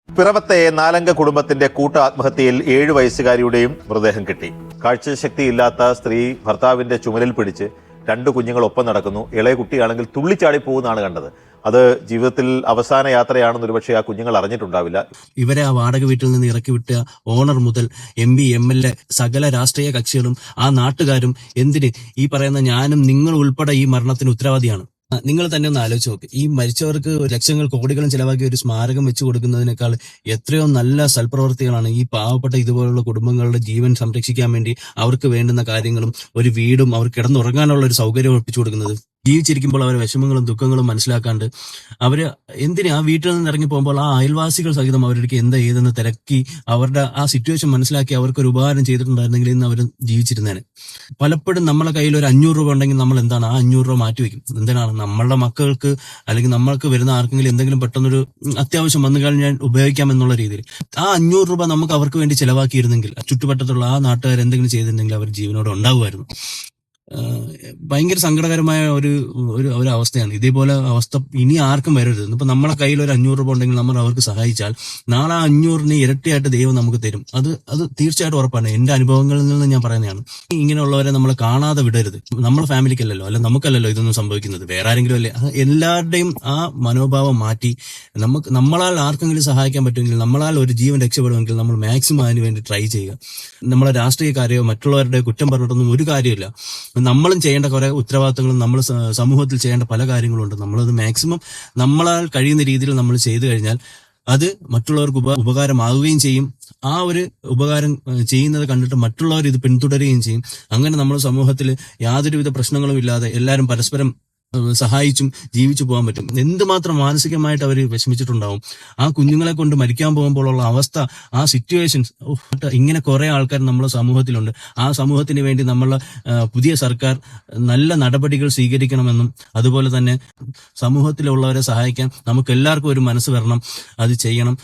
പിറവത്തെ നാലംഗ കുടുംബത്തിന്റെ കൂട്ട ആത്മഹത്യയിൽ 7 വയസ്സുകാരിയുടെയും മൃതദേഹം കിട്ടി. കാഴ്ചശക്തിയില്ലാത്ത സ്ത്രീ ഭർത്താവിന്റെ ചുമലിൽ പിടിച്ച് 2 കുഞ്ഞുങ്ങൾ ഒപ്പം നടക്കുന്നു. ഇളയ കുട്ടിയാണെങ്കിൽ തുള്ളിച്ചാടി പോകുന്നതാണ് കണ്ടത്. അത് ജീവിതത്തിൽ അവസാന യാത്രയാണെന്ന് ഒരുപക്ഷെ ആ കുഞ്ഞുങ്ങൾ അറിഞ്ഞിട്ടുണ്ടാവില്ല. ഇവരെ ആ വാടക വീട്ടിൽ നിന്ന് ഇറക്കി വിട്ട ഓണർ മുതൽ MP MLA സകല രാഷ്ട്രീയ കക്ഷികളും ആ നാട്ടുകാരും എന്തിന് ഈ പറയുന്ന ഞാനും നിങ്ങൾ ഉൾപ്പെടെ ഈ മരണത്തിന് ഉത്തരവാദിയാണ്. നിങ്ങൾ തന്നെ ഒന്ന് ആലോചിച്ച് നോക്ക്. ഈ മരിച്ചവർക്ക് ലക്ഷങ്ങൾ കോടികളും ചെലവാക്കി ഒരു സ്മാരകം വെച്ചു കൊടുക്കുന്നതിനേക്കാൾ എത്രയോ നല്ല സൽപ്രവർത്തികളാണ് ഈ പാവപ്പെട്ട ഇതുപോലുള്ള കുടുംബങ്ങളുടെ ജീവൻ സംരക്ഷിക്കാൻ വേണ്ടി അവർക്ക് വേണ്ടുന്ന കാര്യങ്ങളും ഒരു വീടും അവർ കിടന്നുറങ്ങാനുള്ള ഒരു സൗകര്യം ഒപ്പിച്ചു കൊടുക്കുന്നത്. ജീവിച്ചിരിക്കുമ്പോൾ അവരുടെ വിഷമങ്ങളും ദുഃഖങ്ങളും മനസ്സിലാക്കാണ്ട് അവര് എന്തിന് ആ വീട്ടിൽ നിന്ന് ഇറങ്ങി പോകുമ്പോൾ ആ അയൽവാസികൾ സഹിതം അവർക്ക് എന്താ ഏതെന്ന് തിരക്കി അവരുടെ ആ സിറ്റുവേഷൻ മനസ്സിലാക്കി അവർക്കൊരു ഉപകാരം ചെയ്തിട്ടുണ്ടായിരുന്നെങ്കിൽ ഇന്ന് അവർ ജീവിച്ചിരുന്നേനെ. പലപ്പോഴും നമ്മളെ കയ്യിൽ ഒരു 500 രൂപ ഉണ്ടെങ്കിൽ നമ്മൾ എന്താണ് ആ 500 രൂപ മാറ്റിവെക്കും. എന്തിനാണ് നമ്മളുടെ മക്കൾക്ക് അല്ലെങ്കിൽ നമ്മൾക്ക് വരുന്ന ആർക്കെങ്കിലും എന്തെങ്കിലും പെട്ടെന്നൊരു അത്യാവശ്യം വന്നു കഴിഞ്ഞാൽ ഉപയോഗിക്കാം എന്നുള്ള രീതിയിൽ ആ 500 രൂപ നമുക്ക് അവർക്ക് വേണ്ടി ചെലവാക്കിയിരുന്നെങ്കിൽ ചുറ്റുവട്ടത്തുള്ള ആ നാട്ടുകാർ എന്തെങ്കിലും ചെയ്തിരുന്നെങ്കിൽ അവർ ജീവനോടെ ഉണ്ടാവുമായിരുന്നു. ഭയങ്കര സങ്കടകരമായ ഒരു അവസ്ഥയാണ്. ഇതേപോലെ അവസ്ഥ ഇനി ആർക്കും വരരുത്. ഇപ്പൊ നമ്മളെ കയ്യിൽ ഒരു 500 രൂപ ഉണ്ടെങ്കിൽ നമ്മൾ അവർക്ക് സഹായിച്ചാൽ നാളെ ആ 500ന് ഇരട്ടിയായിട്ട് ദൈവം നമുക്ക് തരും. അത് തീർച്ചയായിട്ടും ഉറപ്പാണ്. എന്റെ അനുഭവങ്ങളിൽ നിന്ന് ഞാൻ പറയുന്നതാണ്. ഇങ്ങനെയുള്ളവരെ നമ്മൾ കാണാതെ വിടരുത്. നമ്മളെ ഫാമിലിക്കല്ലല്ലോ, അല്ല നമുക്കല്ലല്ലോ ഇതൊന്നും സംഭവിക്കുന്നത്, വേറെ ആരെങ്കിലും അല്ലേ. എല്ലാവരുടെയും ആ മനോഭാവം മാറ്റി നമ്മളാൽ ആർക്കെങ്കിലും സഹായിക്കാൻ പറ്റുമെങ്കിൽ, നമ്മളാൽ ഒരു ജീവൻ രക്ഷപ്പെടുമെങ്കിൽ നമ്മൾ മാക്സിമം അതിന് വേണ്ടി ട്രൈ ചെയ്യുക. നമ്മളെ രാഷ്ട്രീയക്കാരെയോ മറ്റുള്ളവരുടെ കുറ്റം പറഞ്ഞിട്ടൊന്നും ഒരു കാര്യമില്ല. നമ്മളും ചെയ്യേണ്ട കുറെ ഉത്തരവാദിത്തങ്ങളും നമ്മൾ സമൂഹത്തിൽ ചെയ്യേണ്ട പല കാര്യങ്ങളുണ്ട്. നമ്മളത് മാക്സിമം നമ്മളാൽ കഴിയുന്ന രീതിയിൽ നമ്മൾ ചെയ്തു കഴിഞ്ഞാൽ അത് മറ്റുള്ളവർക്ക് ഉപകാരമാവുകയും ചെയ്യും. ആ ഒരു ഉപകാരം ചെയ്യുന്നത് കണ്ടിട്ട് മറ്റുള്ളവർ ഇത് പിന്തുടരുകയും ചെയ്യും. അങ്ങനെ നമ്മൾ സമൂഹത്തിൽ യാതൊരുവിധ പ്രശ്നങ്ങളും ഇല്ലാതെ എല്ലാവരും പരസ്പരം സഹായിച്ചും ജീവിച്ചു പോകാൻ പറ്റും. എന്തുമാത്രം മാനസികമായിട്ട് അവർ വിഷമിച്ചിട്ടുണ്ടാവും. ആ കുഞ്ഞുങ്ങളെ കൊണ്ട് മരിക്കാൻ പോകുമ്പോഴുള്ള അവസ്ഥ, ആ സിറ്റുവേഷൻസ്. ഇങ്ങനെ കുറെ ആൾക്കാർ നമ്മുടെ സമൂഹത്തിലുണ്ട്. ആ സമൂഹത്തിന് വേണ്ടി നമ്മളെ പുതിയ സർക്കാർ നല്ല നടപടികൾ സ്വീകരിക്കണമെന്നും അതുപോലെ തന്നെ സമൂഹത്തിലുള്ളവരെ സഹായിക്കാൻ നമുക്ക് എല്ലാവർക്കും ഒരു മനസ്സ് വരണം. അത് ചെയ്യണം.